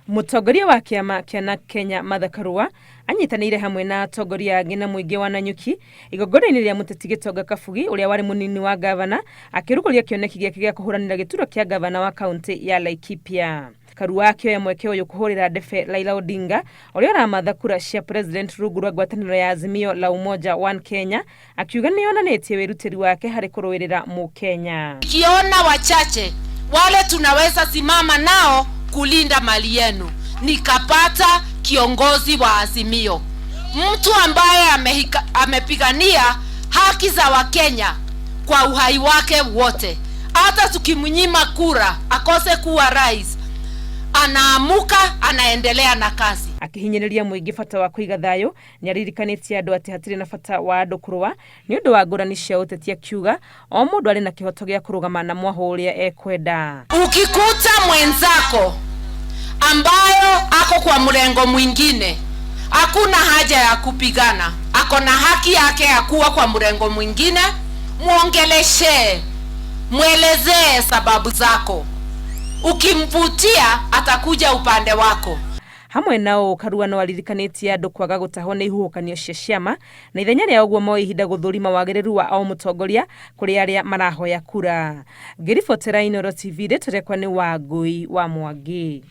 Mũtongoria wa kĩama kĩa Kenya Karua anyitanĩire hamwe na atongoria angĩ na mũingĩ wa Nanyuki igongona-inĩ rĩa mũteti Gĩtonga Kabugi ũrĩa warĩ mũnini wa gavana akĩrugũria kĩoneki gĩake gĩa kũhũranĩra gĩturwa kĩa gavana wa kaunti ya Laikipia. Karua akĩoya mweke ũyũ kũhũrĩra ndebe Raila Odinga ũrĩa ũramatha kura cia president rungu rwa ngwatanĩro ya Azimio la Umoja One Kenya, akiuga nĩonanĩtie wĩrutĩri wake harĩ kũrũĩrĩra Mũkenya. Kiona wachache wale tunaweza simama nao kulinda mali yenu, nikapata kiongozi wa Azimio, mtu ambaye amepigania haki za Wakenya kwa uhai wake wote. Hata tukimnyima kura akose kuwa rais, anaamuka anaendelea na kazi. Akihinyĩrĩria mũingĩ bata wa kũiga thayũ, nĩaririkanĩtie andũ atĩ hatirĩ na bata wa andũ kũrũa nĩ ũndũ wa ngũrani cia ũteti, akiuga o mũndũ arĩ na kĩhoto gĩa kũrũgama na mwaho ũrĩa ekwenda. Ukikuta mwenzako ambayo ako kwa mrengo mwingine, hakuna haja ya kupigana. Ako na haki yake ya kuwa kwa mrengo mwingine, muongeleshe, mwelezee sababu zako. Ukimvutia atakuja upande wako. Hamwe nao Karua no aririkanĩtie andũ kwaga gũtahwo nĩ ihuhũkanio cia ciama na ithenya rĩa ũguo moe ihinda gũthũrima wagĩrĩru wa o mũtongoria kũrĩ arĩa marahoya kura. Ngĩribotera Inooro TV, rĩtwa rĩakwa nĩ Wangui wa Mwangi.